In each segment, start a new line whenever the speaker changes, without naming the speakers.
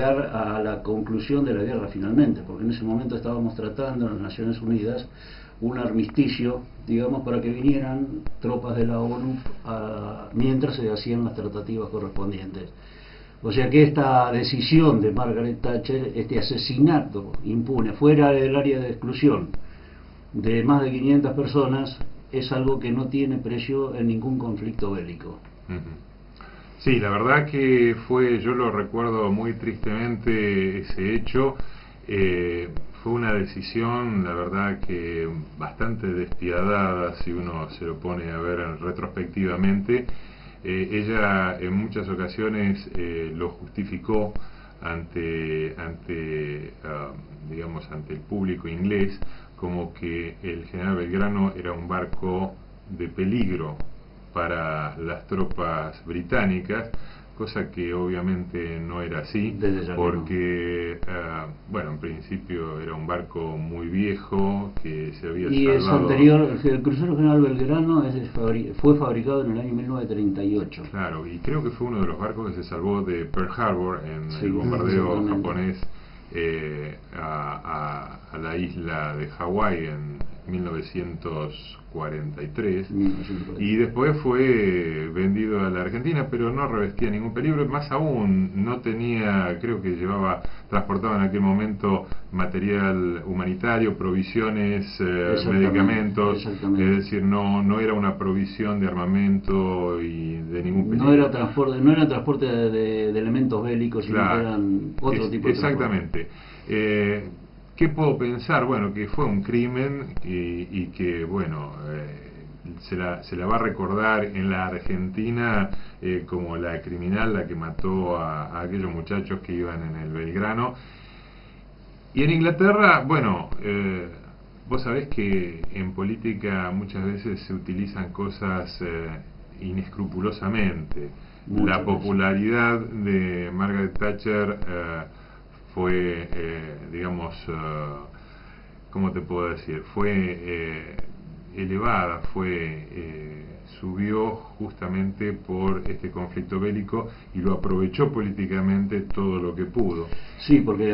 a la conclusión de la guerra finalmente, porque en ese momento estábamos tratando en las Naciones Unidas un armisticio, digamos, para que vinieran tropas de la ONU mientras se hacían las tratativas correspondientes. O sea que esta decisión de Margaret Thatcher, este asesinato impune fuera del área de exclusión de más de 500 personas, es algo que no tiene precio en ningún conflicto bélico.
Sí, la verdad que yo lo recuerdo muy tristemente ese hecho. Fue una decisión, la verdad que bastante despiadada si uno se lo pone a ver retrospectivamente. Ella en muchas ocasiones lo justificó digamos, ante el público inglés, como que el general Belgrano era un barco de peligro para las tropas británicas, cosa que obviamente no era así, porque bueno, en principio era un barco muy viejo que se había
y
salvado.
Es anterior, el crucero general Belgrano fue fabricado en el año 1938.
Claro, y creo que fue uno de los barcos que se salvó de Pearl Harbor en el bombardeo japonés a la isla de Hawái en 1943, y después fue vendido a la Argentina, pero no revestía ningún peligro, más aún no tenía, creo que transportaba en aquel momento material humanitario, provisiones, medicamentos, es decir, no era una provisión de armamento y de ningún peligro.
No era transporte de elementos bélicos, sino que eran otro tipo de
exactamente. ¿Qué puedo pensar? Bueno, que fue un crimen y que, bueno, se la va a recordar en la Argentina como la criminal, la que mató a aquellos muchachos que iban en el Belgrano. Y en Inglaterra, bueno, vos sabés que en política muchas veces se utilizan cosas inescrupulosamente. La popularidad de Margaret Thatcher fue, digamos, ¿cómo te puedo decir? Fue elevada, subió justamente por este conflicto bélico y lo aprovechó políticamente todo lo que pudo.
Sí, porque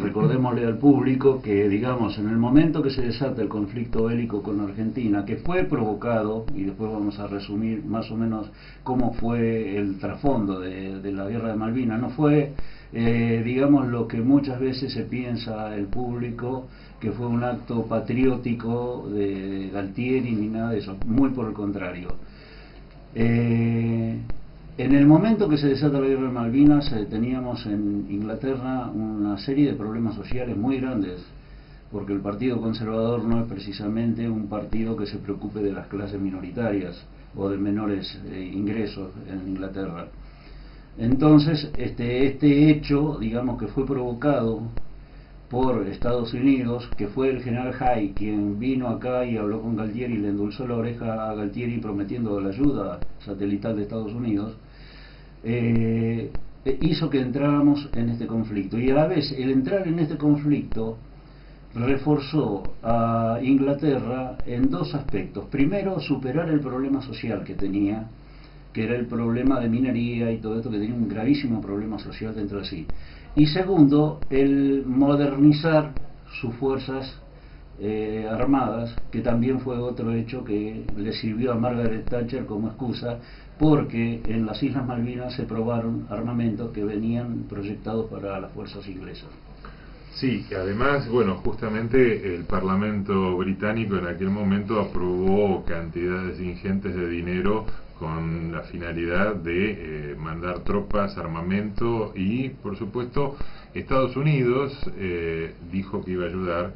recordémosle al público que, digamos, en el momento que se desata el conflicto bélico con Argentina, que fue provocado, y después vamos a resumir más o menos cómo fue el trasfondo de la guerra de Malvinas, no fue, digamos, lo que muchas veces se piensa el público, que fue un acto patriótico de Galtieri ni nada de eso, muy por el contrario. En el momento que se desata la guerra de Malvinas, teníamos en Inglaterra una serie de problemas sociales muy grandes, porque el Partido Conservador no es precisamente un partido que se preocupe de las clases minoritarias o de menores ingresos en Inglaterra. Entonces, este hecho, digamos, que fue provocado por Estados Unidos, que fue el general Hay quien vino acá y habló con Galtieri y le endulzó la oreja a Galtieri prometiendo la ayuda satelital de Estados Unidos, hizo que entráramos en este conflicto. Y a la vez el entrar en este conflicto reforzó a Inglaterra en dos aspectos. Primero, superar el problema social que tenía, que era el problema de minería y todo esto, que tenía un gravísimo problema social dentro de sí. Y segundo, el modernizar sus fuerzas armadas, que también fue otro hecho que le sirvió a Margaret Thatcher como excusa, porque en las Islas Malvinas se probaron armamentos que venían proyectados para las fuerzas inglesas.
Sí, además, bueno, justamente el Parlamento británico en aquel momento aprobó cantidades ingentes de dinero con la finalidad de mandar tropas, armamento, y por supuesto Estados Unidos dijo que iba a ayudar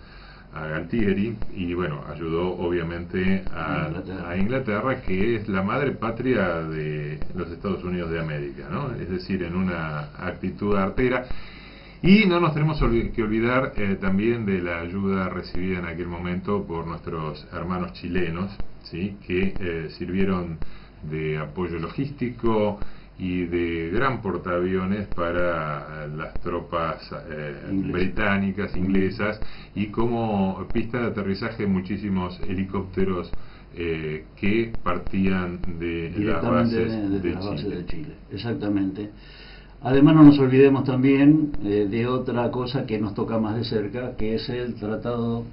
a Galtieri, y bueno, ayudó obviamente a Inglaterra, que es la madre patria de los Estados Unidos de América, ¿no? Es decir, en una actitud artera. Y no nos tenemos que olvidar también de la ayuda recibida en aquel momento por nuestros hermanos chilenos, ¿sí? Que sirvieron de apoyo logístico y de gran portaaviones para las tropas británicas, inglesas, y como pista de aterrizaje muchísimos helicópteros que partían de las bases de Chile.
Exactamente. Además no nos olvidemos también de otra cosa que nos toca más de cerca, que es el tratado,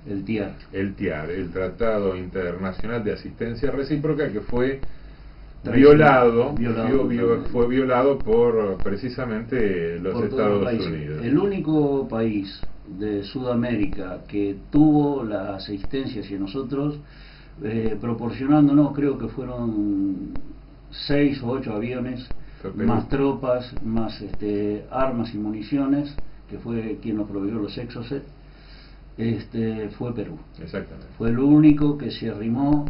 el TIAR.
El TIAR, el Tratado Internacional de Asistencia Recíproca, que fue violado fue violado por precisamente los Estados Unidos.
El único país de Sudamérica que tuvo la asistencia hacia nosotros, proporcionándonos, creo que fueron 6 o 8 aviones, más tropas, más armas y municiones, que fue quien nos proveyó los Exocet, fue Perú.
Exactamente.
Fue el único que se arrimó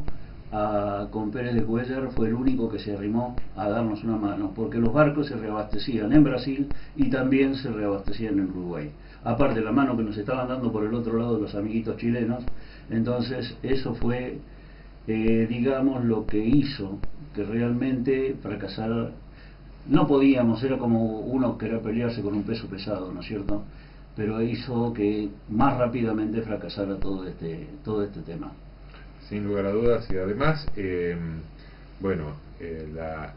con Pérez de Cuéllar, fue el único que se arrimó a darnos una mano, porque los barcos se reabastecían en Brasil y también se reabastecían en Uruguay, aparte de la mano que nos estaban dando por el otro lado los amiguitos chilenos. Entonces eso fue digamos lo que hizo que realmente fracasara. No podíamos, era como uno querer pelearse con un peso pesado, ¿no es cierto? Pero hizo que más rápidamente fracasara todo este tema.
Sin lugar a dudas, y además,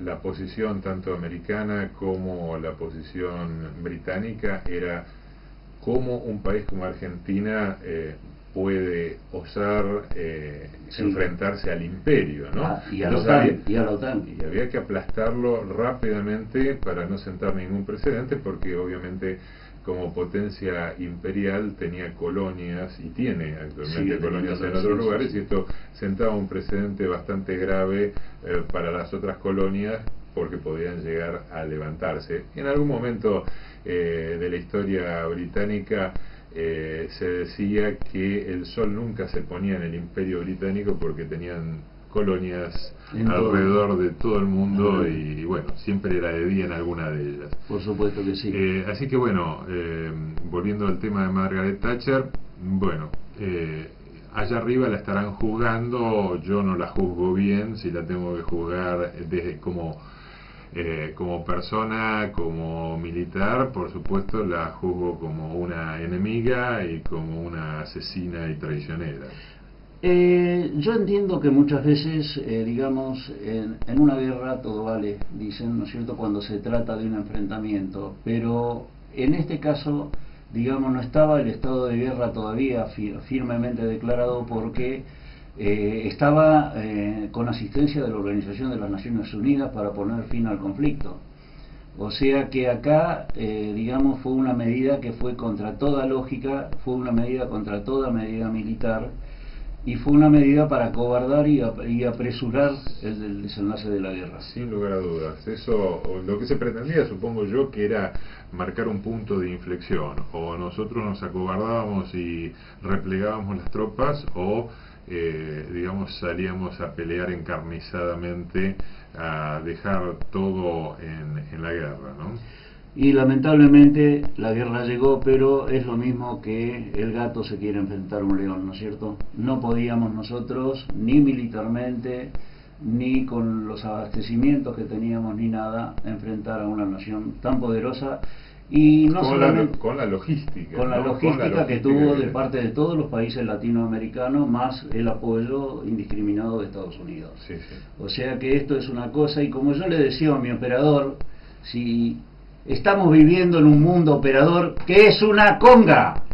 la posición tanto americana como la posición británica era cómo un país como Argentina puede osar enfrentarse al imperio, ¿no?
Y a la OTAN.
Y había que aplastarlo rápidamente para no sentar ningún precedente, porque obviamente como potencia imperial tenía colonias y tiene actualmente colonias en otros lugares, y esto sentaba un precedente bastante grave para las otras colonias, porque podían llegar a levantarse. En algún momento de la historia británica se decía que el sol nunca se ponía en el imperio británico porque tenían colonias alrededor de todo el mundo, y bueno, siempre era de día en alguna de ellas.
Por supuesto que sí.
Así que bueno, volviendo al tema de Margaret Thatcher, bueno, allá arriba la estarán juzgando, yo no la juzgo bien, si la tengo que juzgar desde como persona, como militar, por supuesto la juzgo como una enemiga y como una asesina y traicionera.
Yo entiendo que muchas veces, digamos, en una guerra todo vale, dicen, ¿no es cierto?, cuando se trata de un enfrentamiento, pero en este caso, digamos, no estaba el estado de guerra todavía firmemente declarado, porque estaba con asistencia de la Organización de las Naciones Unidas para poner fin al conflicto. O sea que acá, digamos, fue una medida que fue contra toda lógica, fue una medida contra toda medida militar, y fue una medida para acobardar y apresurar el desenlace de la guerra.
Sin lugar a dudas. Eso, lo que se pretendía, supongo yo, que era marcar un punto de inflexión. O nosotros nos acobardábamos y replegábamos las tropas, o digamos, salíamos a pelear encarnizadamente, a dejar todo en la guerra, ¿no?
Y lamentablemente la guerra llegó, pero es lo mismo que el gato se quiere enfrentar a un león, ¿no es cierto? No podíamos nosotros, ni militarmente, ni con los abastecimientos que teníamos, ni nada, enfrentar a una nación tan poderosa, y no solamente
con la logística,
con la logística que tuvo de parte de todos los países latinoamericanos, más el apoyo indiscriminado de Estados Unidos.
Sí, sí.
O sea que esto es una cosa, y como yo le decía a mi operador, si estamos viviendo en un mundo, operador, que es una conga.